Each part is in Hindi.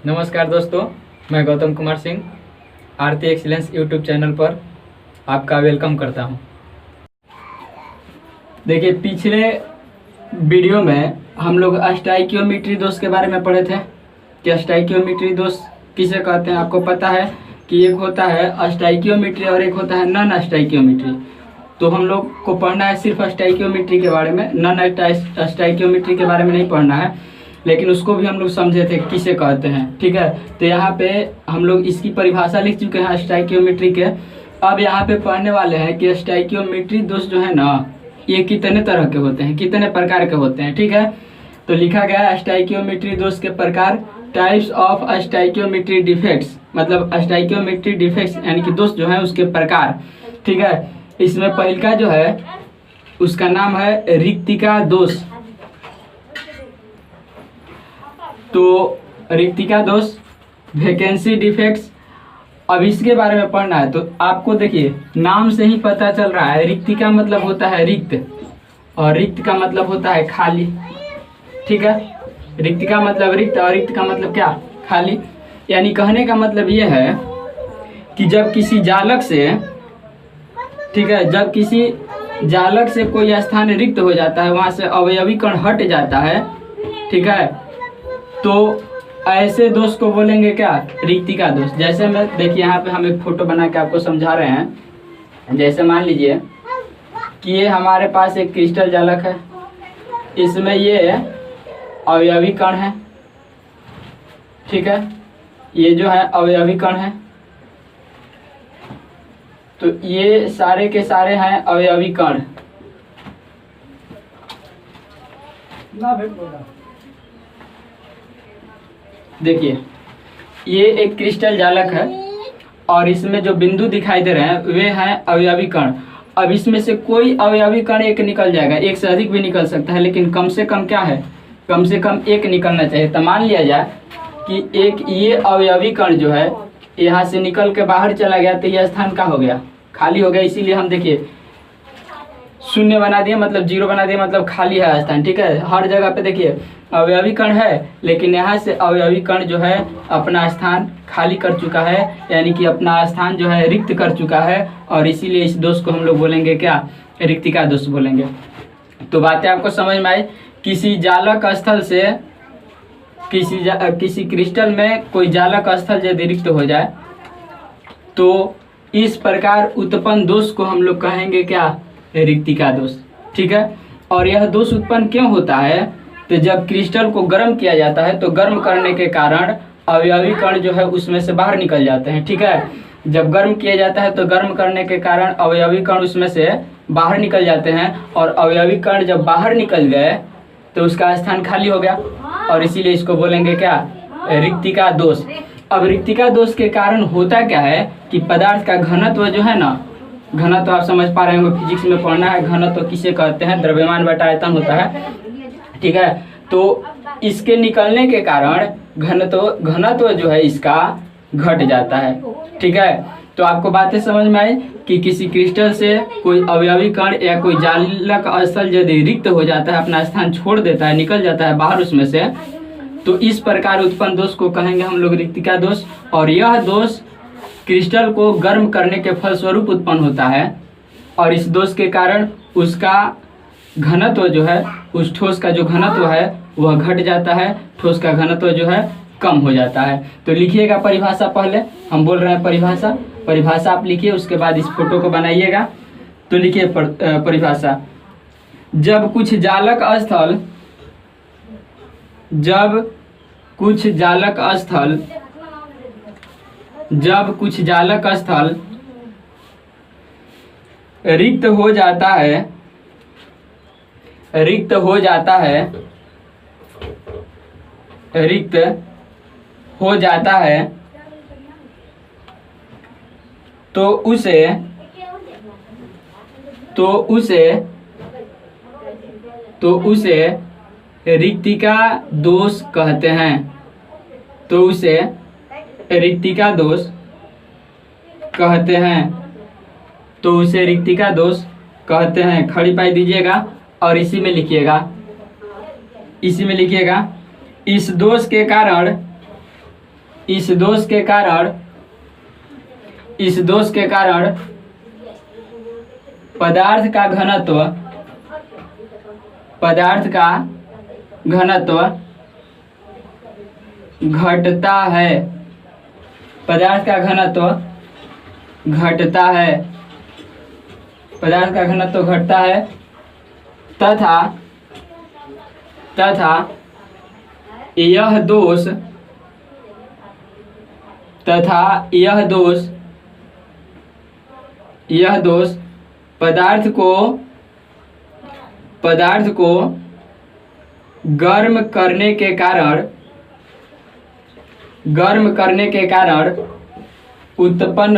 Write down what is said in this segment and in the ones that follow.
नमस्कार दोस्तों, मैं गौतम कुमार सिंह आरती एक्सीलेंस यूट्यूब चैनल पर आपका वेलकम करता हूं। देखिए, पिछले वीडियो में हम लोग स्टोइकियोमेट्री दोष के बारे में पढ़े थे कि स्टोइकियोमेट्री दोष किसे कहते हैं। आपको पता है कि एक होता है स्टोइकियोमेट्री और एक होता है नॉन स्टोइकियोमेट्री। तो हम लोग को पढ़ना है सिर्फ स्टोइकियोमेट्री के बारे में, नॉन स्टोइकियोमेट्री के बारे में नहीं पढ़ना है, लेकिन उसको भी हम लोग समझे थे किसे कहते हैं। ठीक है, तो यहाँ पे हम लोग इसकी परिभाषा लिख चुके हैं स्टोइकियोमेट्री के। अब यहाँ पे पढ़ने वाले हैं कि स्टोइकियोमेट्री दोष जो है ना, ये कितने तरह के होते हैं, कितने प्रकार के होते हैं। ठीक है, तो लिखा गया है स्टोइकियोमेट्री दोष के प्रकार, टाइप्स ऑफ स्टोइकियोमेट्री डिफेक्ट्स, मतलब स्टोइकियोमेट्री डिफेक्ट्स यानी कि दोष जो है उसके प्रकार। ठीक है, इसमें पहला जो है उसका नाम है रिक्तिका दोष। तो रिक्तिका दोष, वैकेंसी डिफेक्ट्स, अब इसके बारे में पढ़ना है। तो आपको देखिए नाम से ही पता चल रहा है, रिक्तिका मतलब होता है रिक्त और रिक्त का मतलब होता है खाली। ठीक है, रिक्तिका मतलब रिक्त और रिक्त का मतलब क्या, खाली। यानी कहने का मतलब ये है कि जब किसी जालक से, ठीक है, जब किसी जालक से कोई स्थान रिक्त हो जाता है, वहां से अवयवी कण हट जाता है, ठीक है, तो ऐसे दोष को बोलेंगे क्या, रिक्तिका दोष। जैसे मैं देखिए यहाँ पे हम एक फोटो बना के आपको समझा रहे हैं। जैसे मान लीजिए कि ये हमारे पास एक क्रिस्टल जालक है, इसमें ये अवयवी कण है। ठीक है, ये जो है अवयवी कण है, तो ये सारे के सारे हैं अवयवी कण। देखिए ये एक क्रिस्टल जालक है और इसमें जो बिंदु दिखाई दे रहे हैं वे हैं अवयवी कण। अब इसमें से कोई अवयवी कण एक निकल जाएगा, एक से अधिक भी निकल सकता है, लेकिन कम से कम क्या है, कम से कम एक निकलना चाहिए। तो मान लिया जाए कि एक ये अवयवी कण जो है यहाँ से निकल के बाहर चला गया, तो यह स्थान का हो गया, खाली हो गया। इसीलिए हम देखिए शून्य बना दिए, मतलब जीरो बना दिए, मतलब खाली है स्थान। ठीक है, हर जगह पे देखिए अवयवी कण है, लेकिन यहाँ से अवयवी कण जो है अपना स्थान खाली कर चुका है, यानी कि अपना स्थान जो है रिक्त कर चुका है, और इसीलिए इस दोष को हम लोग बोलेंगे क्या, रिक्तिका दोष बोलेंगे। तो बातें आपको समझ में आई। किसी जालक स्थल से किसी क्रिस्टल में कोई जालक स्थल यदि रिक्त हो जाए तो इस प्रकार उत्पन्न दोष को हम लोग कहेंगे क्या, रिक्तिका दोष। ठीक है, और यह दोष उत्पन्न क्यों होता है, तो जब क्रिस्टल को गर्म किया जाता है तो गर्म करने के कारण अवयवी कण जो है उसमें से बाहर निकल जाते हैं। ठीक है, जब गर्म किया जाता है तो गर्म करने के कारण अवयवी कण उसमें से बाहर निकल जाते हैं, और अवयवी कण जब बाहर निकल गए तो उसका स्थान खाली हो गया, और इसीलिए इसको बोलेंगे क्या, रिक्तिका दोष। अब रिक्तिका दोष के कारण होता क्या है कि पदार्थ का घनत्व जो है ना, घनत्व आप समझ पा रहे होंगे, फिजिक्स में पढ़ना है, घनत्व किसे कहते हैं, द्रव्यमान बटा आयतन होता है। ठीक है, तो इसके निकलने के कारण घनत्व जो है इसका घट जाता है। ठीक है, तो आपको बातें समझ में आई कि किसी क्रिस्टल से कोई अवयवी कण या कोई जालक स्थल यदि रिक्त हो जाता है, अपना स्थान छोड़ देता है, निकल जाता है बाहर उसमें से, तो इस प्रकार उत्पन्न दोष को कहेंगे हम लोग रिक्तिका दोष। और यह दोष क्रिस्टल को गर्म करने के फलस्वरूप उत्पन्न होता है, और इस दोष के कारण उसका घनत्व जो है, उस ठोस का जो घनत्व है वह घट जाता है, ठोस का घनत्व जो है कम हो जाता है। तो लिखिएगा परिभाषा, पहले हम बोल रहे हैं परिभाषा आप लिखिए, उसके बाद इस फोटो को बनाइएगा। तो लिखिए परिभाषा, जब कुछ जालक स्थल रिक्त हो जाता है तो उसे रिक्तिका दोष कहते हैं। तो उसे रिक्तिका दोष कहते हैं। तो उसे रिक्तिका दोष कहते हैं। खड़ी पाई दीजिएगा और इसी में लिखिएगा, इस दोष के कारण इस दोष के कारण पदार्थ का घनत्व घटता है। पदार्थ का घनत्व घटता है तथा यह दोष पदार्थ को गर्म करने के कारण उत्पन्न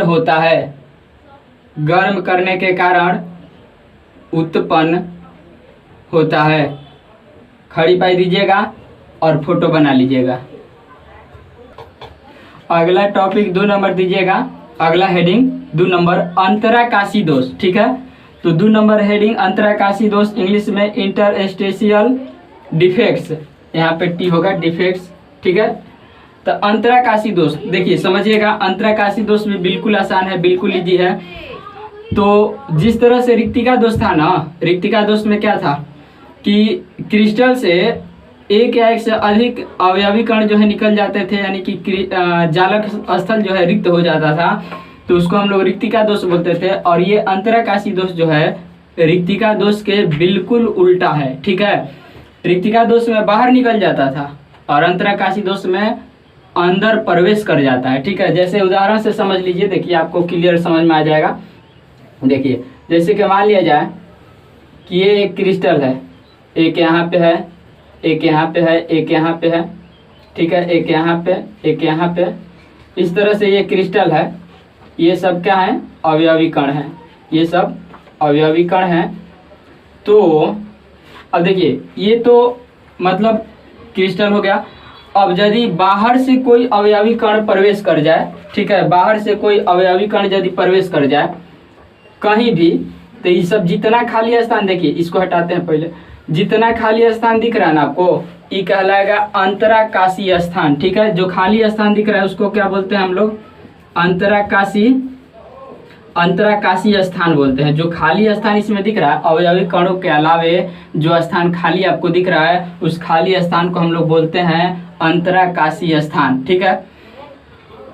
होता है। खड़ी पाई दीजिएगा और फोटो बना लीजिएगा। अगला टॉपिक 2 नंबर दीजिएगा। अगला हेडिंग 2 नंबर अंतराकाशी दोष। ठीक है, तो 2 नंबर हेडिंग अंतराकाशी दोष, इंग्लिश में इंटरस्टेशियल डिफेक्ट्स, यहाँ पे टी होगा डिफेक्ट्स। ठीक है, तो अंतराकाशी दोष देखिए समझिएगा। अंतराकाशी दोष भी बिल्कुल आसान है, बिल्कुल इजी है। तो जिस तरह से रिक्तिका दोष था ना, रिक्तिका दोष में क्या था कि क्रिस्टल से एक या एक से अधिक अवयवी कण जो है निकल जाते थे, यानी कि जालक स्थल जो है रिक्त हो जाता था, तो उसको हम लोग रिक्तिका दोष बोलते थे। और ये अंतराकाशी दोष जो है रिक्तिका दोष के बिल्कुल उल्टा है। ठीक है, रिक्तिका दोष में बाहर निकल जाता था और अंतराकाशी दोष में अंदर प्रवेश कर जाता है। ठीक है, जैसे उदाहरण से समझ लीजिए, देखिए आपको क्लियर समझ में आ जाएगा। देखिए जैसे कि मान लिया जाए कि ये एक क्रिस्टल है, एक यहाँ पे है, एक यहाँ पे है, एक यहाँ पे है। ठीक है, एक यहाँ पे, एक यहाँ पे, इस तरह से ये क्रिस्टल है। ये सब क्या है? अवयवी कण है। ये सब अवयवी कण हैं। तो अब देखिए ये तो मतलब क्रिस्टल हो गया। अब यदि बाहर से कोई अवयवी कण प्रवेश कर जाए, ठीक है, बाहर से कोई अवयवी कण यदि प्रवेश कर जाए कहीं भी, तो ये सब जितना खाली स्थान, देखिए इसको हटाते हैं पहले, जितना खाली स्थान दिख रहा है ना आपको, ये कहलाएगा अंतराकाशी स्थान। ठीक है, जो खाली स्थान दिख रहा है उसको क्या बोलते हैं हम लोग? अंतराकाशी स्थान बोलते हैं। जो खाली स्थान इसमें दिख रहा है, अवयवी कणों के अलावे जो स्थान खाली आपको दिख रहा है, उस खाली स्थान को हम लोग बोलते हैं अंतराकाशी स्थान। ठीक है,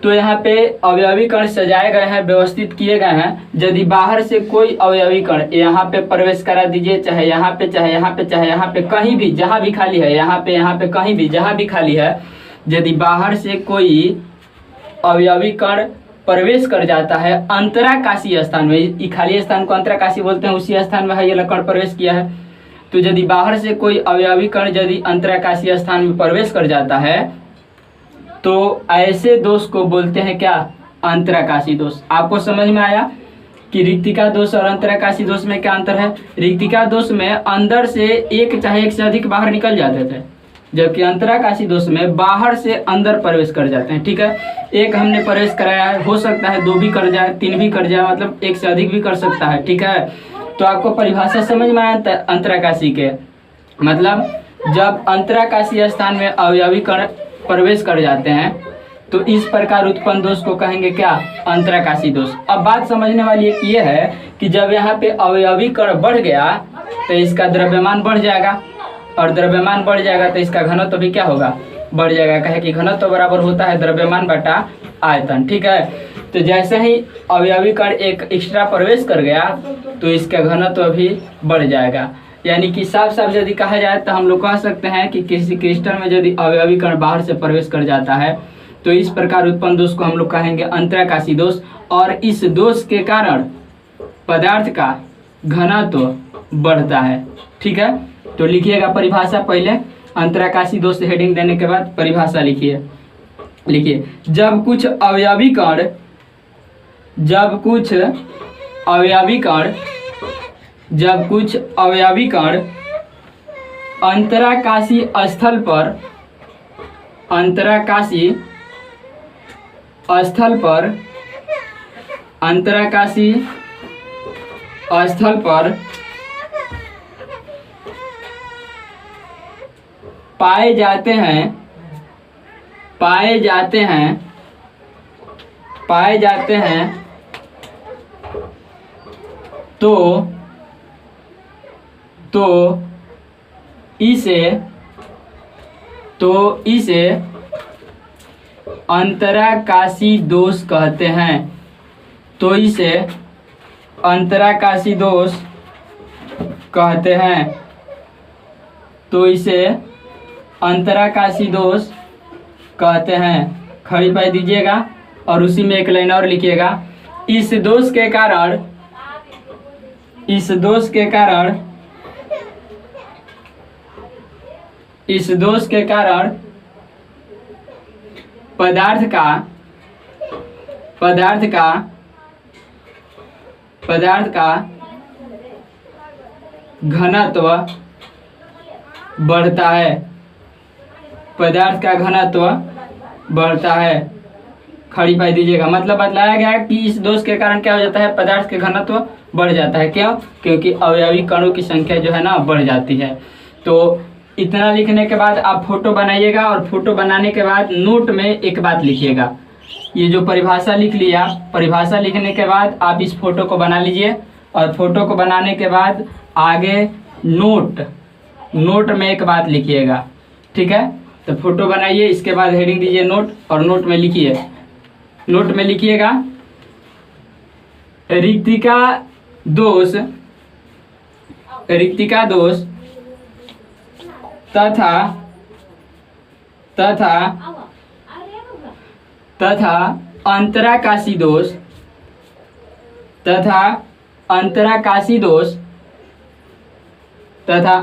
तो यहाँ पे अवयवी कण सजाए गए हैं, व्यवस्थित किए गए हैं। यदि बाहर से कोई अवयवी कण यहाँ पे प्रवेश करा दीजिए, चाहे यहाँ पे, चाहे यहाँ पे, चाहे यहाँ पे, कहीं भी जहाँ भी खाली है, यहाँ पे, कहीं भी जहाँ भी खाली है, यदि बाहर से कोई अवयवी कण प्रवेश कर जाता है अंतराकाशी स्थान में, ये खाली स्थान को अंतराकाशी बोलते हैं, उसी स्थान में है ये कण प्रवेश किया है। तो यदि बाहर से कोई अवयवी कण यदि अंतराकाशी स्थान में प्रवेश कर जाता है, तो ऐसे दोष को बोलते हैं क्या? अंतराकाशी दोष। आपको समझ में आया कि रिक्तिका दोष और अंतराकाशी दोष में क्या अंतर है? रिक्तिका दोष में अंदर से एक चाहे एक से अधिक बाहर निकल जाते थे, जबकि अंतराकाशी दोष में बाहर से अंदर प्रवेश कर जाते हैं। ठीक है, एक हमने प्रवेश कराया है, हो सकता है 2 भी कर जाए, 3 भी कर जाए, मतलब एक से अधिक भी कर सकता है। ठीक है, तो आपको परिभाषा समझ में आया अंतराकाशी के? मतलब जब अंतराकाशी स्थान में अवयवी कण प्रवेश कर जाते हैं तो इस प्रकार उत्पन्न दोष को कहेंगे क्या? अंतराकाशी दोष। अब बात समझने वाली एक ये है कि जब यहाँ पे अवयवी कण बढ़ गया तो इसका द्रव्यमान बढ़ जाएगा, और द्रव्यमान बढ़ जाएगा तो इसका घनत्व भी क्या होगा? बढ़ जाएगा। कहे कि घनत्व बराबर होता है द्रव्यमान बटा आयतन। ठीक है, तो जैसे ही अवयवी कण एक एक्स्ट्रा प्रवेश कर गया तो इसका घनत्व भी बढ़ जाएगा। यानी कि साफ साफ यदि कहा जाए तो हम लोग कह सकते हैं कि किसी क्रिस्टल में यदि अवयवी कण बाहर से प्रवेश कर जाता है तो इस प्रकार उत्पन्न दोष को हम लोग कहेंगे अंतराकाशी दोष। और इस दोष के कारण पदार्थ का घनत्व बढ़ता है। ठीक है, तो लिखिएगा परिभाषा पहले, अंतराकाशी दोष से हेडिंग देने के बाद परिभाषा लिखिए। जब कुछ अवयवी कण अंतराकाशी स्थल पर पाए जाते हैं पाए जाते हैं तो इसे अंतराकाशी दोष कहते हैं। तो इसे अंतराकाशी दोष कहते हैं। तो इसे अंतराकाशी दोष कहते हैं। खड़ी पाई दीजिएगा और उसी में एक लाइन और लिखिएगा। इस दोष के कारण पदार्थ का घनत्व बढ़ता है। पदार्थ का घनत्व बढ़ता है। खड़ी पाई दीजिएगा। मतलब बतलाया गया है कि इस दोष के कारण क्या हो जाता है, पदार्थ के घनत्व बढ़ जाता है। क्यों? क्योंकि अवयवी कणों की संख्या जो है ना बढ़ जाती है। तो इतना लिखने के बाद आप फोटो बनाइएगा और फोटो बनाने के बाद नोट में एक बात लिखिएगा। ये जो परिभाषा लिख लिया, परिभाषा लिखने के बाद आप इस फोटो को बना लीजिए और फोटो को बनाने के बाद आगे नोट में एक बात लिखिएगा। ठीक है, तो फोटो बनाइए, इसके बाद हेडिंग दीजिए नोट और नोट में लिखिए। नोट में लिखिएगा रिक्तिका दोष तथा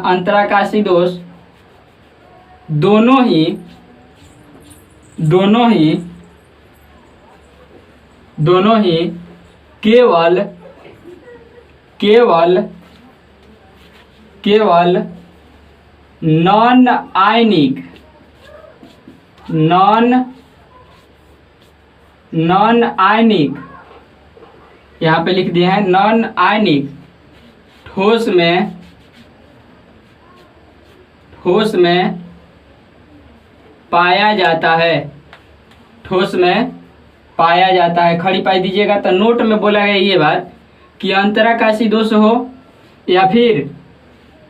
अंतराकाशी दोष दोनों ही केवल नॉन आयनिक यहाँ पे लिख दिया है नॉन आयनिक ठोस में पाया जाता है। ठोस में पाया जाता है। खड़ी पाई दीजिएगा। तो नोट में बोला गया ये बात कि अंतराकाशी दोष हो या फिर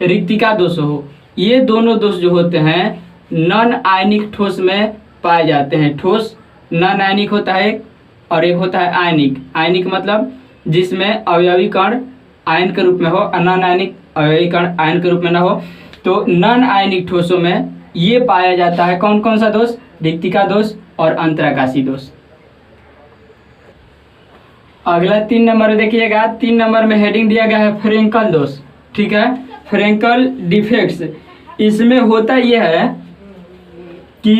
रिक्तिका दोष हो, ये दोनों दोष जो होते हैं नॉन आयनिक ठोस में पाए जाते हैं। ठोस नॉन आयनिक होता है और एक होता है आयनिक। आयनिक मतलब जिसमें अवयवी कण आयन के रूप में हो और नॉन आयनिक अवयवी कण आयन के रूप में ना हो। तो नॉन आयनिक ठोसों में ये पाया जाता है। कौन कौन सा दोष? रिक्तिका दोष और अंतराकाशी दोष। अगला 3 नंबर देखिएगा। 3 नंबर में हेडिंग दिया गया है फ्रेंकल दोष। ठीक है, फ्रेंकल डिफेक्ट्स। इसमें होता यह है कि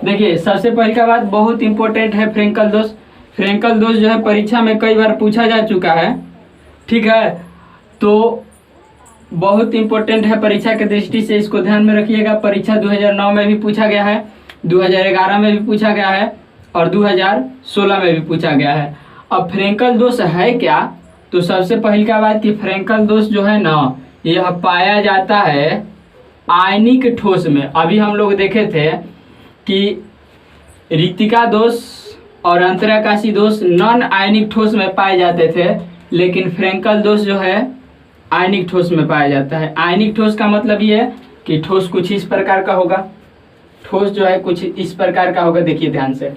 देखिए, सबसे पहले का बात बहुत इंपॉर्टेंट है फ्रेंकल दोष। फ्रेंकल दोष जो है परीक्षा में कई बार पूछा जा चुका है। ठीक है, तो बहुत इंपॉर्टेंट है परीक्षा के दृष्टि से, इसको ध्यान में रखिएगा। परीक्षा 2009 में भी पूछा गया है, 2011 में भी पूछा गया है और 2016 में भी पूछा गया है। अब फ्रेंकल दोष है क्या? तो सबसे पहली का बात कि फ्रेंकल दोष जो है ना, यह पाया जाता है आयनिक ठोस में। अभी हम लोग देखे थे कि रिक्तिका दोष और अंतराकाशी दोष नॉन आयनिक ठोस में पाए जाते थे, लेकिन फ्रेंकल दोष जो है आयनिक ठोस में पाया जाता है। आयनिक ठोस का मतलब ये है कि ठोस कुछ इस प्रकार का होगा। ठोस जो है कुछ इस प्रकार का होगा। देखिए ध्यान से,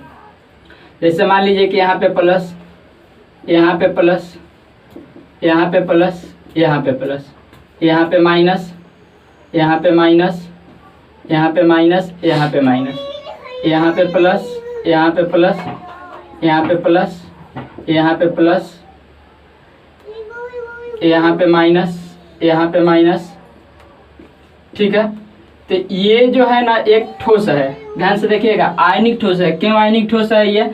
जैसे मान लीजिए कि यहाँ पे प्लस, यहाँ पे प्लस, यहाँ पे प्लस, यहाँ पे प्लस, यहाँ पे माइनस, यहाँ पे माइनस, यहाँ पे माइनस, यहाँ पे माइनस, यहाँ पे प्लस, यहाँ पे प्लस, यहाँ पे प्लस, यहाँ पे प्लस, यहाँ पे माइनस, यहाँ पे माइनस। ठीक है, तो ये जो है ना एक ठोस है। ध्यान से देखिएगा, आयनिक ठोस है। क्यों आयनिक ठोस है ये?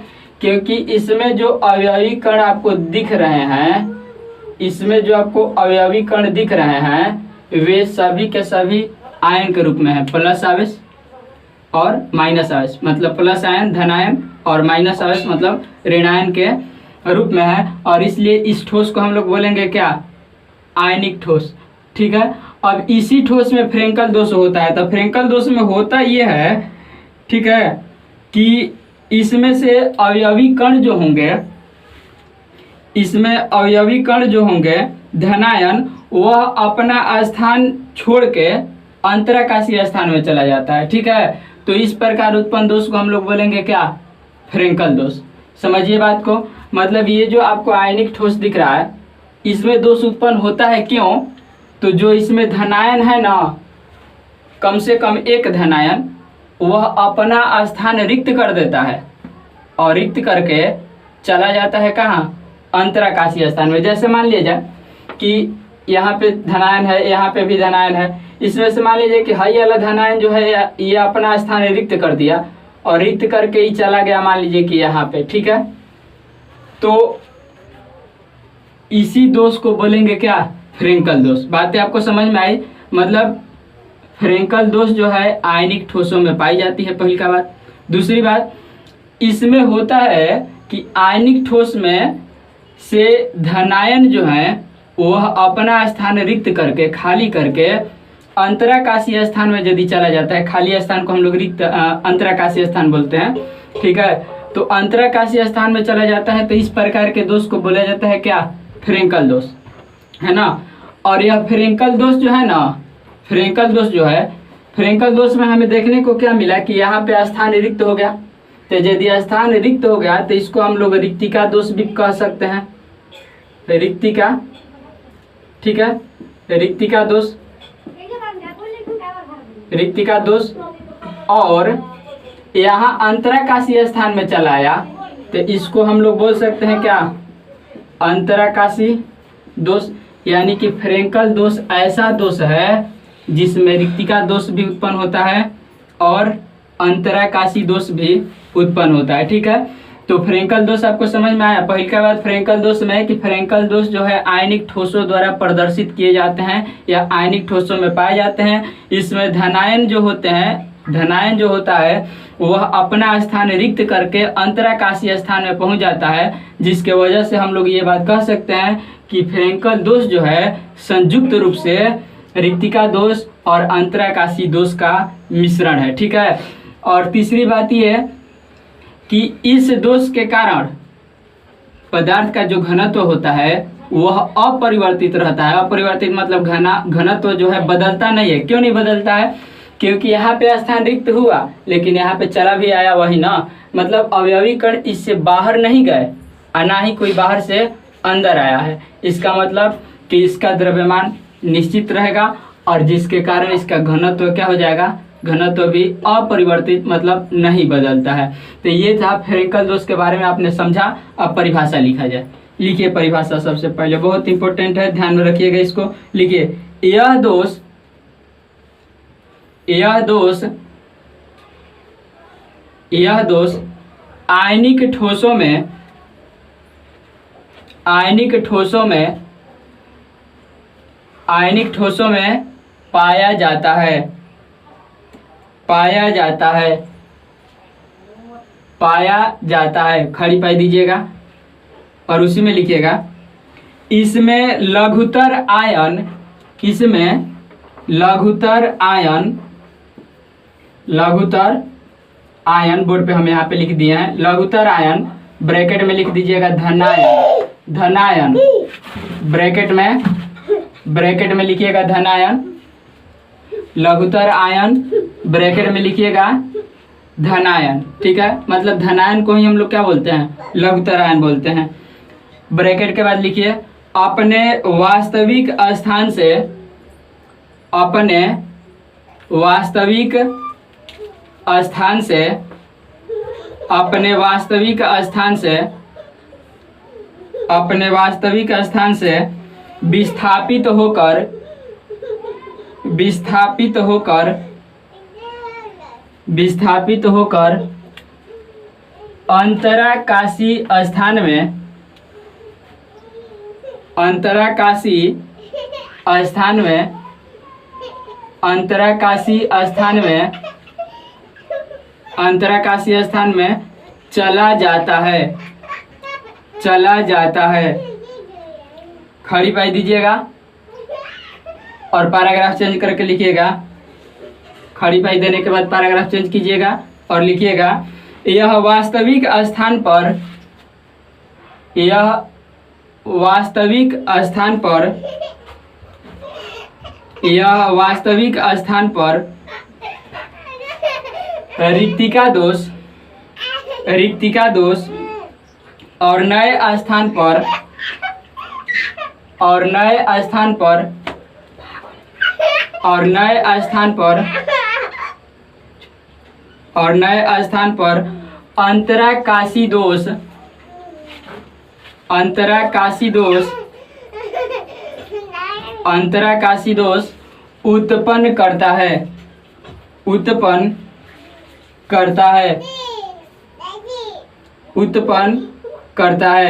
क्योंकि इसमें जो अवयवी कण आपको दिख रहे हैं, इसमें जो आपको अवयवी कण दिख रहे हैं वे सभी के सभी आयन के रूप में है। प्लस आवेश और माइनस आवेश, मतलब प्लस आयन धन आयन और माइनस आवेश मतलब ऋणायन के रूप में है। और इसलिए इस ठोस को हम लोग बोलेंगे क्या? आयनिक ठोस। ठीक है, अब इसी ठोस में फ्रेंकल दोष होता है। तो फ्रेंकल दोष में होता ये है, ठीक है, कि इसमें से अवयवी कण जो होंगे, इसमें अवयवी कण जो होंगे धनायन, वह अपना स्थान छोड़ के अंतराकाशीय स्थान में चला जाता है। ठीक है, तो इस प्रकार उत्पन्न दोष को हम लोग बोलेंगे क्या, फ्रेंकल दोष। समझिए बात को, मतलब ये जो आपको आयनिक ठोस दिख रहा है इसमें दोष उत्पन्न होता है। क्यों, तो जो इसमें धनायन है ना, कम से कम एक धनायन, वह अपना स्थान रिक्त कर देता है और रिक्त करके चला जाता है कहाँ, अंतराकाशीय स्थान में। जैसे मान लीजिए कि यहाँ पे धनायन है, यहाँ पे भी धनायन है, इसमें से मान लीजिए कि हाई वाला धनायन जो है ये अपना स्थान रिक्त कर दिया और रिक्त करके ही चला गया मान लीजिए कि यहाँ पे। ठीक है, तो इसी दोष को बोलेंगे क्या, फ्रेंकल दोष। बातें आपको समझ में आई, मतलब फ्रेंकल दोष जो है आयनिक ठोसों में पाई जाती है, पहली का बात। दूसरी बात, इसमें होता है कि आयनिक ठोस में से धनायन जो है वह अपना स्थान रिक्त करके, खाली करके अंतराकाशीय स्थान में यदि चला जाता है, खाली स्थान को हम लोग रिक्त अंतराकाशीय स्थान बोलते हैं। ठीक है, तो अंतराकाशीय स्थान में चला जाता है, तो इस प्रकार के दोष को बोला जाता है क्या, फ्रेंकल दोष, है ना। और यह फ्रेंकल दोष जो है ना, फ्रेंकल दोष जो है, फ्रेंकल दोष में हमें देखने को क्या मिला कि यहाँ पे स्थान रिक्त हो गया, तो यदि स्थान रिक्त हो गया तो इसको हम लोग रिक्तिका दोष भी कह सकते हैं, रिक्तिका। ठीक है, रिक्तिका दोष, रिक्तिका दोष। और यहाँ अंतराकाशीय स्थान में चला आया तो इसको हम लोग बोल सकते हैं क्या, अंतराकाशी दोष। यानी कि फ्रेंकल दोष ऐसा दोष है जिसमें रिक्तिका दोष भी उत्पन्न होता है और अंतराकाशी दोष भी उत्पन्न होता है। ठीक है, तो फ्रेंकल दोष आपको समझ में आया। पहली का बात फ्रेंकल दोष में है कि फ्रेंकल दोष जो है आयनिक ठोसों द्वारा प्रदर्शित किए जाते हैं या आयनिक ठोसों में पाए जाते हैं। इसमें धनायन जो होते हैं, धनायन जो होता है वह अपना स्थान रिक्त करके अंतराकाशीय स्थान में पहुंच जाता है, जिसके वजह से हम लोग ये बात कह सकते हैं कि फ्रेंकल दोष जो है संयुक्त रूप से रिक्तिका दोष और अंतराकाशी दोष का मिश्रण है। ठीक है, और तीसरी बात यह है कि इस दोष के कारण पदार्थ का जो घनत्व होता है वह अपरिवर्तित रहता है। अपरिवर्तित मतलब घनत्व जो है बदलता नहीं है। क्यों नहीं बदलता है, क्योंकि यहाँ पे स्थान रिक्त हुआ लेकिन यहाँ पे चला भी आया, वही ना, मतलब अवयवी कण इससे बाहर नहीं गए और ना ही कोई बाहर से अंदर आया है। इसका मतलब कि इसका द्रव्यमान निश्चित रहेगा और जिसके कारण इसका घनत्व क्या हो जाएगा, घनत्व भी अपरिवर्तित मतलब नहीं बदलता है। तो ये था फ्रेंकल दोष के बारे में आपने समझा। अब परिभाषा लिखा जाए। लिखिए परिभाषा, सबसे पहले बहुत इंपॉर्टेंट है, ध्यान में रखिएगा इसको। लिखिए, यह दोष आयनिक ठोसों में पाया जाता है। खड़ी पाई दीजिएगा और उसी में लिखिएगा, इसमें लघुतर आयन बोर्ड पे हम यहाँ पे लिख दिए हैं, लघुतर आयन, ब्रैकेट में लिख दीजिएगा धनायन, ब्रैकेट में लिखिएगा धनायन, लघुतर आयन, ब्रैकेट में लिखिएगा धनायन। ठीक है, मतलब धनायन को ही हम लोग क्या बोलते हैं, लघुतर आयन बोलते हैं। ब्रैकेट के बाद लिखिए, अपने वास्तविक स्थान से विस्थापित होकर अंतराकाशी स्थान में चला जाता है। खड़ी पाई दीजिएगा और पैराग्राफ चेंज करके लिखिएगा। खड़ी पाई देने के बाद पैराग्राफ चेंज कीजिएगा और लिखिएगा, यह वास्तविक स्थान पर रिक्तिका दोष और नए स्थान पर अंतराकाशी दोष उत्पन्न करता है।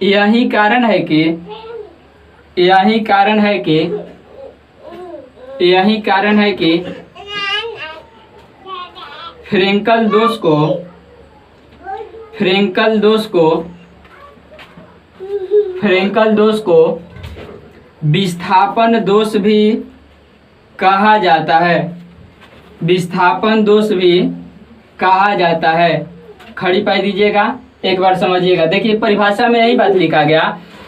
यही कारण है कि फ्रेंकल दोष को विस्थापन दोष भी कहा जाता है। खड़ी पाई दीजिएगा, एक बार समझिएगा। देखिए परिभाषा में यही बात लिखा गया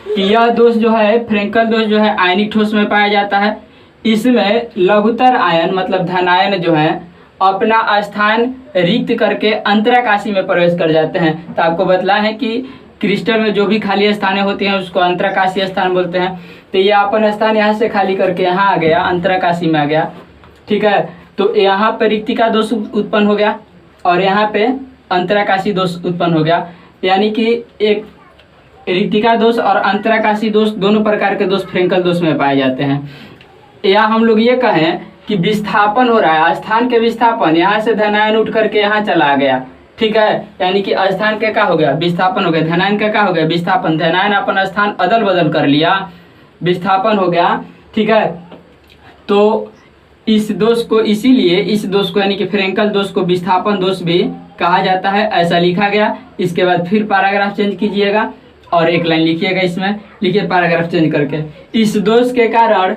कि यह दोष जो है, फ्रेंकल दोष जो है, आयनिक ठोस में पाया जाता है। इसमें लघुतर आयन मतलब धनायन जो है अपना स्थान रिक्त करके अंतराकाशी में प्रवेश कर जाते हैं। तो आपको बतला है कि क्रिस्टल में जो भी खाली स्थानें होती हैं उसको अंतराकाशी स्थान बोलते हैं। तो ये अपन स्थान यहाँ से खाली करके यहाँ आ गया, अंतराकाशी में आ गया, ठीक है। तो यहाँ पे रिक्तिका दोष उत्पन्न हो गया और यहाँ पे अंतराकाशी दोष उत्पन्न हो गया। यानी कि एक रिक्तिका दोष और अंतराकाशी दोष दोनों प्रकार के दोष फ्रेंकल दोष में पाए जाते हैं। या हम लोग ये कहें कि विस्थापन हो रहा है, स्थान के विस्थापन, यहाँ से धनायन उठ करके यहाँ चला गया, ठीक है। यानी कि स्थान का क्या हो गया, विस्थापन हो गया। धनायन का क्या हो गया, विस्थापन। धनायन अपन स्थान अदल बदल कर लिया, विस्थापन हो गया, ठीक है। तो इस दोष को, इसीलिए इस दोष को यानी कि फ्रेंकल दोष को विस्थापन दोष भी कहा जाता है, ऐसा लिखा गया। इसके बाद फिर पैराग्राफ चेंज कीजिएगा और एक लाइन लिखिएगा, इसमें लिखिए पैराग्राफ चेंज करके। इस दोष के कारण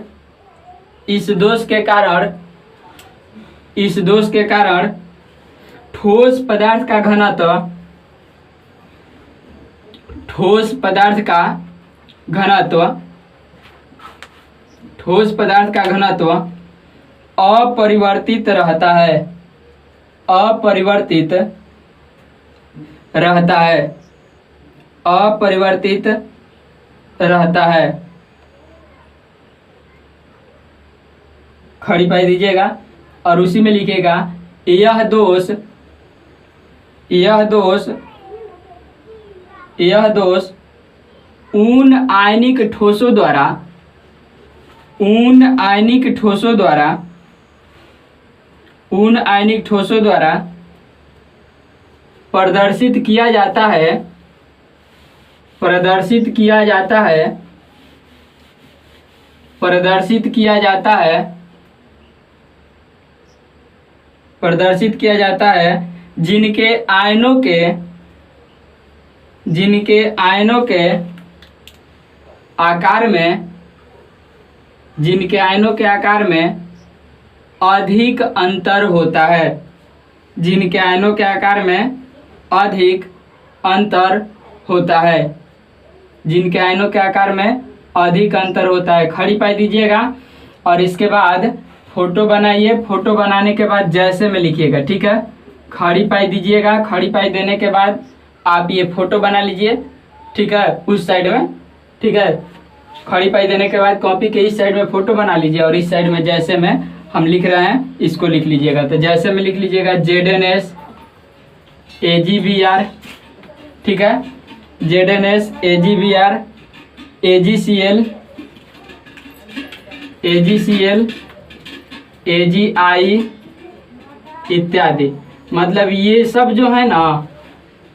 ठोस पदार्थ का घनत्व अपरिवर्तित रहता है। खड़ी पाई दीजिएगा और उसी में लिखेगा यह दोष उन आयनिक ठोसों द्वारा प्रदर्शित किया जाता है जिनके आयनों के आकार में अधिक अंतर होता है। जिनके आयनों के आकार में अधिक अंतर होता है। खड़ी पाई दीजिएगा और इसके बाद फोटो बनाइए। फोटो बनाने के बाद जैसे में लिखिएगा, ठीक है। खड़ी पाई दीजिएगा। खड़ी पाई देने के बाद आप ये फोटो बना लीजिए, ठीक है, उस साइड में, ठीक है। खड़ी पाई देने के बाद कॉपी के इस साइड में फोटो बना लीजिए और इस साइड में जैसे में हम लिख रहे हैं इसको लिख लीजिएगा। तो जैसे में लिख लीजिएगा ZnS AgBr, ठीक है, ZnS AgBr AgCl AgI इत्यादि। मतलब ये सब जो है ना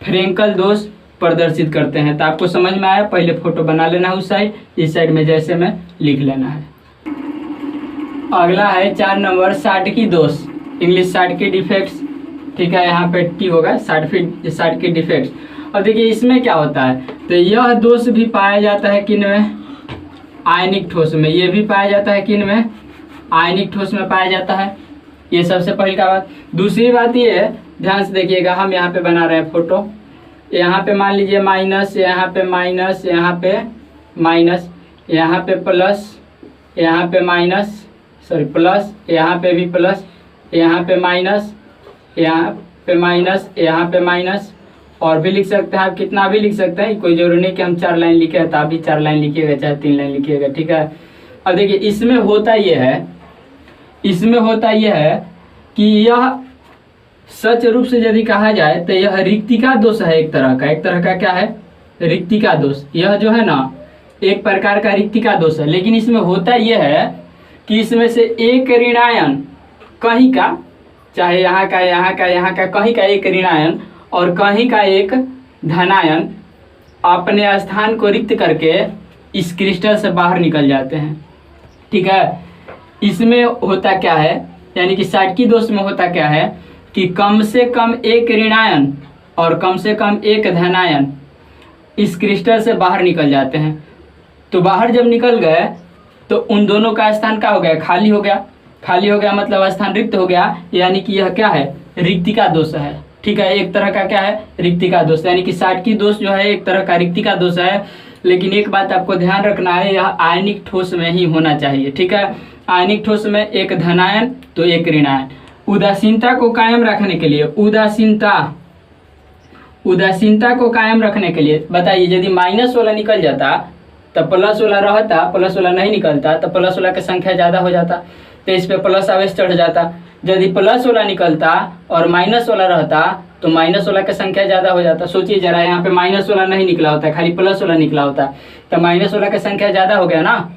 फ्रेंकल दोष प्रदर्शित करते हैं। तो आपको समझ में आया, पहले फोटो बना लेना है उस साइड, इस साइड में जैसे में लिख लेना है। अगला है 4 नंबर साटकी दोष, इंग्लिश साटकी डिफेक्ट्स, ठीक है। यहाँ पे टी होगा, साटकी डिफेक्ट्स। और देखिए इसमें क्या होता है, तो यह दोष भी पाया जाता है किन में, आयनिक ठोस में। ये भी पाया जाता है किन में, आयनिक ठोस में पाया जाता है। ये सबसे पहली का बात। दूसरी बात ये है ध्यान से देखिएगा, हम यहाँ पे बना रहे हैं फोटो। यहाँ पे मान लीजिए माइनस, यहाँ पे माइनस, यहाँ पे माइनस, यहाँ पे प्लस, यहाँ पे माइनस, सॉरी प्लस, यहाँ पे भी प्लस, यहाँ पे माइनस, यहाँ पे माइनस, यहाँ पे माइनस, और भी लिख सकते हैं आप, कितना भी लिख सकते हैं, कोई जरूरी नहीं कि हम 4 लाइन लिखे तो आप भी 4 लाइन लिखिएगा, चाहे 3 लाइन लिखिएगा, ठीक है। अब देखिए इसमें होता यह है, इसमें होता यह है कि यह सच रूप से यदि कहा जाए तो यह रिक्तिका दोष है, एक तरह का क्या है, रिक्तिका दोष। यह जो है ना एक प्रकार का रिक्तिका दोष है, लेकिन इसमें होता यह है कि इसमें से एक ऋणायन कहीं का, चाहे यहाँ का, यहाँ का, यहाँ का, कहीं का एक ऋणायन और कहीं का एक धनायन अपने स्थान को रिक्त करके इस क्रिस्टल से बाहर निकल जाते हैं, ठीक है। इसमें होता क्या है, यानी कि साटकी दोष में होता क्या है कि कम से कम एक ऋणायन और कम से कम एक धनायन इस क्रिस्टल से बाहर निकल जाते हैं। तो बाहर जब निकल गए तो उन दोनों का स्थान क्या हो गया, खाली हो गया। खाली हो गया मतलब स्थान रिक्त हो गया, यानी कि यह क्या है, रिक्तिका दोष है, ठीक है। एक तरह का क्या है, रिक्तिका दोष, यानी कि साटकी दोष जो है एक तरह का रिक्तिका दोष है। लेकिन एक बात आपको ध्यान रखना है, यह आयनिक ठोस में ही होना चाहिए, ठीक है। आयनिक ठोस में एक धनायन तो एक ऋणायन। उदासीनता को कायम रखने के लिए, उदासीनता को कायम रखने के लिए बताइए, यदि माइनस वाला निकल जाता तो प्लस वाला रहता, प्लस वाला नहीं निकलता तो प्लस वाला की संख्या ज़्यादा हो जाता, तो इस पे प्लस आवेश चढ़ जाता। यदि प्लस वाला निकलता और माइनस वाला रहता तो माइनस वाला की संख्या ज़्यादा हो जाता। सोचिए जरा, यहाँ पे माइनस वाला नहीं निकला होता, खाली प्लस वाला निकला होता, तो माइनस वाला की संख्या ज़्यादा हो गया ना,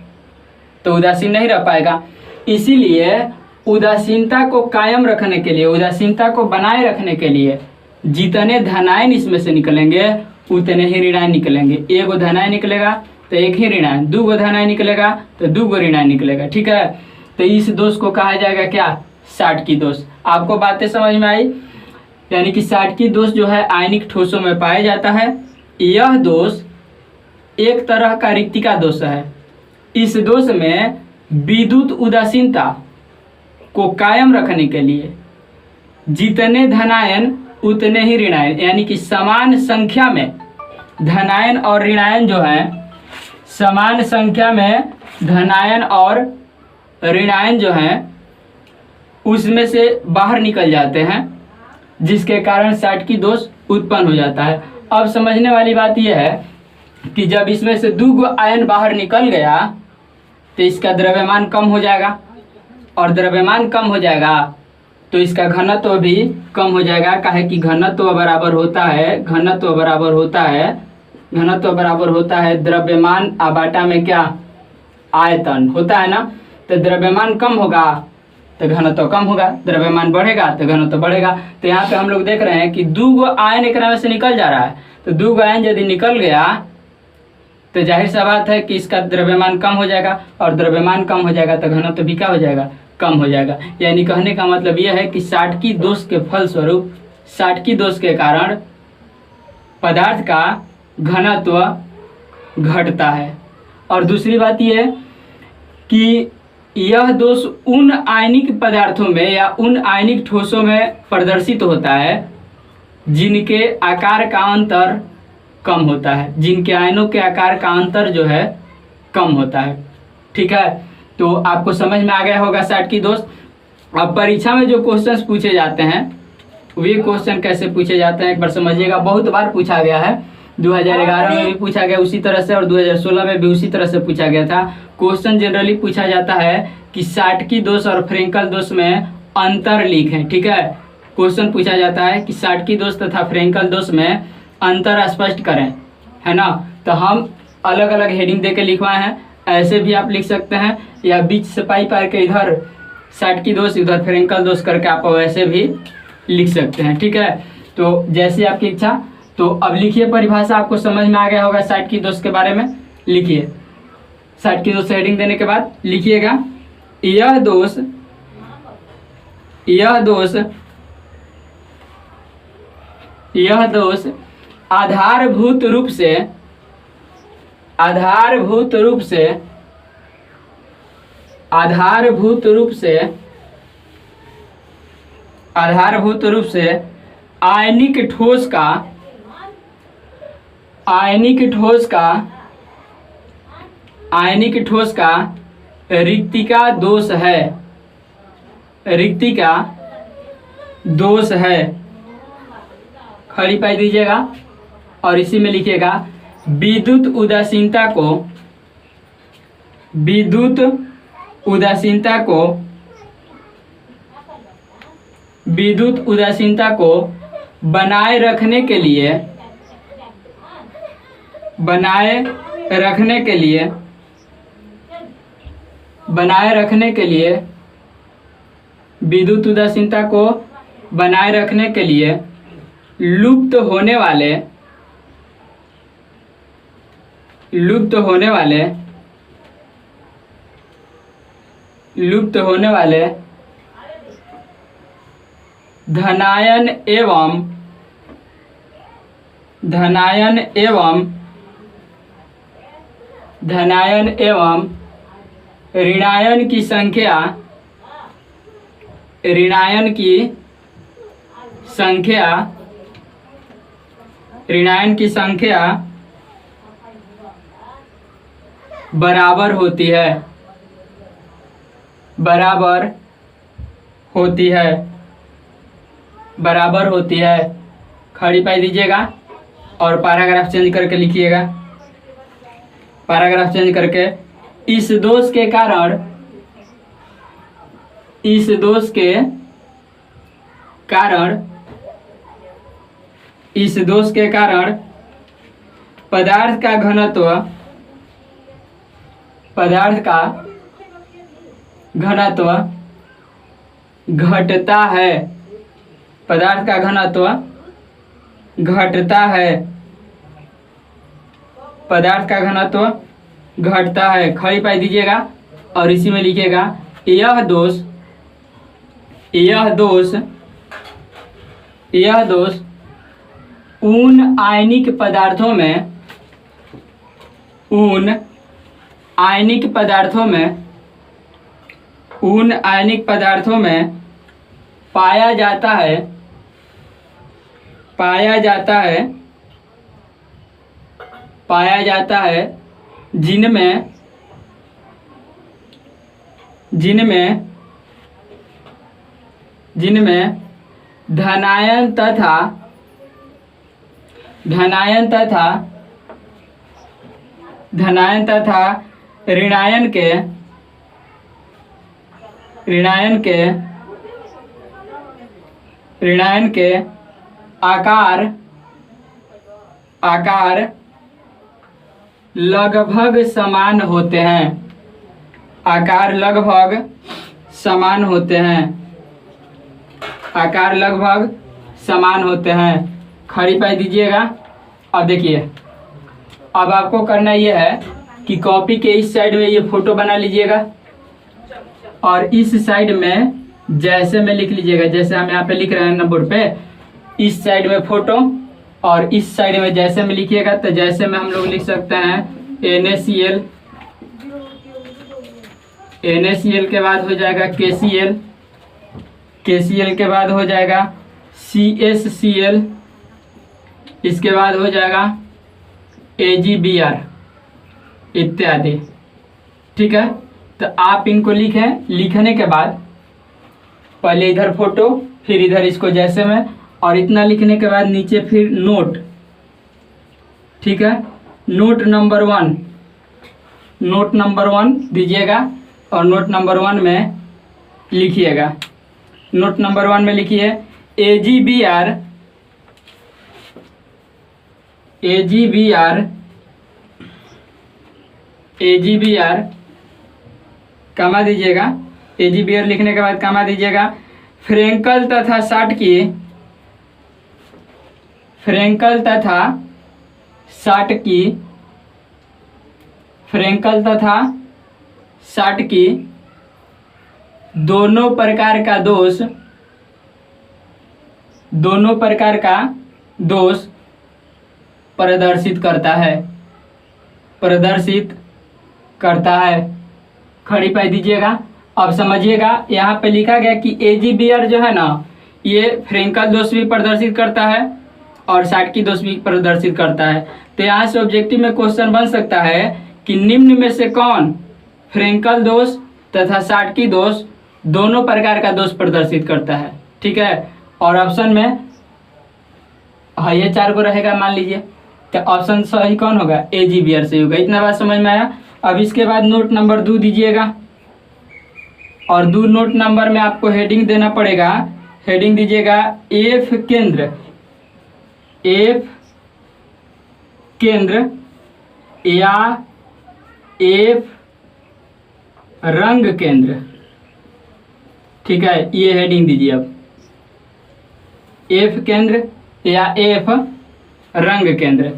तो उदासीन नहीं रह पाएगा। इसीलिए उदासीनता को कायम रखने के लिए, उदासीनता को बनाए रखने के लिए जितने धनायन इसमें से निकलेंगे उतने ही ऋणायन निकलेंगे। एक धनायन निकलेगा तो एक ही ऋणायन, 2 धनायन निकलेगा तो 2 ऋणायन निकलेगा, ठीक है। तो इस दोष को कहा जाएगा क्या, साटकी दोष। आपको बातें समझ में आई, यानी कि साटकी दोष जो है आयनिक ठोसों में पाया जाता है। यह दोष एक तरह का रिक्तिका दोष है। इस दोष में विद्युत उदासीनता को कायम रखने के लिए जितने धनायन उतने ही ऋणायन, यानी कि समान संख्या में धनायन और ऋणायन जो है, समान संख्या में धनायन और ऋणायन जो हैं उसमें से बाहर निकल जाते हैं, जिसके कारण साटकी दोष उत्पन्न हो जाता है। अब समझने वाली बात यह है कि जब इसमें से 2 आयन बाहर निकल गया तो इसका द्रव्यमान कम हो जाएगा, और द्रव्यमान कम हो जाएगा तो इसका घनत्व भी कम हो जाएगा। काहे कि घनत्व बराबर होता है, घनत्व बराबर होता है द्रव्यमान आबाटा में क्या, आयतन होता है ना। तो द्रव्यमान कम होगा तो घनत्व कम होगा, द्रव्यमान बढ़ेगा तो घनत्व बढ़ेगा। तो यहाँ पे हम लोग देख रहे हैं कि 2 आयन एक में से निकल जा रहा है, तो 2 आयन यदि निकल गया तो जाहिर सा बात है कि इसका द्रव्यमान कम हो जाएगा, और द्रव्यमान कम हो जाएगा तो घनत्व भी क्या हो जाएगा, कम हो जाएगा। यानी कहने का मतलब यह है कि साटकी दोष के फलस्वरूप, साटकी दोष के कारण पदार्थ का घनत्व घटता है। और दूसरी बात यह है कि यह दोष उन आयनिक पदार्थों में या उन आयनिक ठोसों में प्रदर्शित होता है जिनके आकार का अंतर कम होता है, जिनके आयनों के आकार का अंतर जो है कम होता है, ठीक है। तो आपको समझ में आ गया होगा साटकी दोष। अब परीक्षा में जो क्वेश्चंस पूछे जाते हैं वे क्वेश्चन कैसे पूछे जाते हैं एक बार समझिएगा। बहुत बार पूछा गया है, 2011 में भी पूछा गया उसी तरह से, और 2016 में भी उसी तरह से पूछा गया था। क्वेश्चन जनरली पूछा जाता है कि साटकी दोष और फ्रेंकल दोष में अंतर लिखें, ठीक है। क्वेश्चन पूछा जाता है कि साटकी दोष तथा फ्रेंकल दोष में अंतर स्पष्ट करें, है ना। तो हम अलग अलग हेडिंग दे के लिखवाए हैं, ऐसे भी आप लिख सकते हैं, या बीच से पाई के इधर साटकी दोष इधर फ्रेंकल दोष करके आप वैसे भी लिख सकते हैं, ठीक है। तो जैसे आपकी इच्छा। तो अब लिखिए परिभाषा, आपको समझ में आ गया होगा साटकी दोष के बारे में। लिखिए, साटकी दोष हेडिंग देने के बाद लिखिएगा, यह दोष आधारभूत रूप से आयनिक ठोस का रिक्तिका दोष है, रिक्तिका दोष है। खड़ी पाई दीजिएगा और इसी में लिखिएगा विद्युत उदासीनता को बनाए रखने के लिए विद्युत उदासीनता को बनाए रखने के लिए लुप्त होने वाले धनायन एवं ऋणायन की संख्या बराबर होती है। खड़ी पाई दीजिएगा और पैराग्राफ चेंज करके लिखिएगा। पैराग्राफ चेंज करके इस दोष के कारण पदार्थ का घनत्व घटता है। पदार्थ का घनत्व घटता है। खड़ी पाई दीजिएगा और इसी में लिखिएगा यह दोष उन आयनिक पदार्थों में पाया जाता है जिनमें धनायन तथा ऋणायन के आकार लगभग समान होते हैं। खड़ी पाई दीजिएगा। अब देखिए, अब आपको करना यह है कि कॉपी के इस साइड में ये फोटो बना लीजिएगा और इस साइड में जैसे में लिख लीजिएगा, जैसे हम यहाँ पे लिख रहे हैं ना बोर्ड पे, इस साइड में फोटो और इस साइड में जैसे में लिखिएगा। तो जैसे में हम लोग लिख सकते हैं NaCl के बाद हो जाएगा KCl के बाद हो जाएगा CaCl, इसके बाद हो जाएगा AgBr इत्यादि। ठीक है, तो आप इनको लिखने के बाद पहले इधर फोटो, फिर इधर इसको जैसे में, और इतना लिखने के बाद नीचे फिर नोट। ठीक है, नोट नंबर वन दीजिएगा और नोट नंबर 1 में लिखिएगा। नोट नंबर 1 में लिखिए AgBr कमा दीजिएगा। AgBr लिखने के बाद कमा दीजिएगा। फ्रेंकल तथा साटकी दोनों प्रकार का दोष प्रदर्शित करता है। खड़ी पाई दीजिएगा। अब समझिएगा, यहाँ पे लिखा गया कि AgBr जो है ना, ये फ्रेंकल दोष भी प्रदर्शित करता है और शाटकी दोष भी प्रदर्शित करता है। तो यहाँ से ऑब्जेक्टिव में क्वेश्चन बन सकता है कि निम्न में से कौन फ्रेंकल दोष तथा शाटकी दोष दोनों प्रकार का दोष प्रदर्शित करता है। ठीक है, और ऑप्शन में हाँ ये 4 को रहेगा मान लीजिए, तो ऑप्शन सही कौन होगा, AG बियर से होगा। इतना बात समझ में आया। अब इसके बाद नोट नंबर 2 दीजिएगा, और 2 नोट नंबर में आपको हेडिंग देना पड़ेगा। हेडिंग दीजिएगा एफ केंद्र, एफ केंद्र या एफ रंग केंद्र। ठीक है, ये हेडिंग दीजिए अब, एफ केंद्र या एफ रंग केंद्र।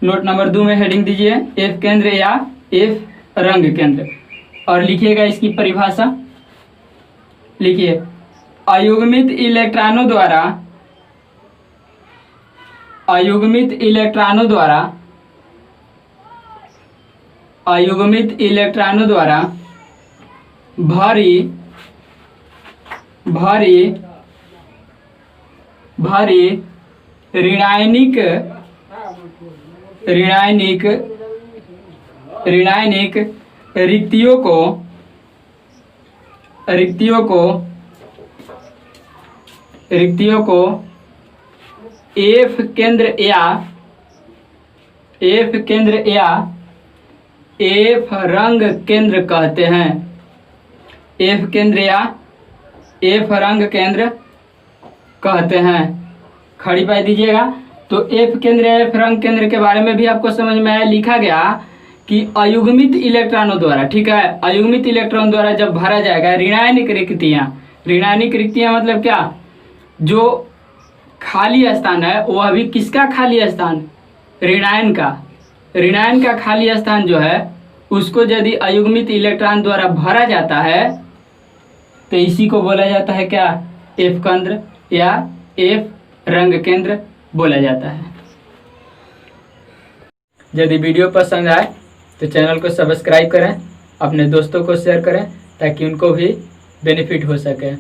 नोट नंबर 2 में हेडिंग दीजिए एफ केंद्र या एफ रंग केंद्र, और लिखिएगा इसकी परिभाषा। लिखिए, अयुग्मित इलेक्ट्रॉनों द्वारा भारी ऋणायनिक रिक्तियों को एफ केंद्र या एफ रंग केंद्र कहते हैं। एफ केंद्र या एफ रंग केंद्र कहते हैं। खड़ी पाई दीजिएगा। तो एफ केंद्र या एफ रंग केंद्र के बारे में भी आपको समझ में आया। लिखा गया कि अयुग्मित इलेक्ट्रॉनों द्वारा, ठीक है, अयुग्मित इलेक्ट्रॉन द्वारा जब भरा जाएगा ऋणायनिक रिक्तियां मतलब क्या, जो खाली स्थान है वह भी किसका खाली स्थान, ऋणायन का खाली स्थान जो है उसको यदि अयुग्मित इलेक्ट्रॉन द्वारा भरा जाता है तो इसी को बोला जाता है क्या, एफ केंद्र या एफ रंग केंद्र बोला जाता है। यदि वीडियो पसंद आए तो चैनल को सब्सक्राइब करें, अपने दोस्तों को शेयर करें ताकि उनको भी बेनिफिट हो सके।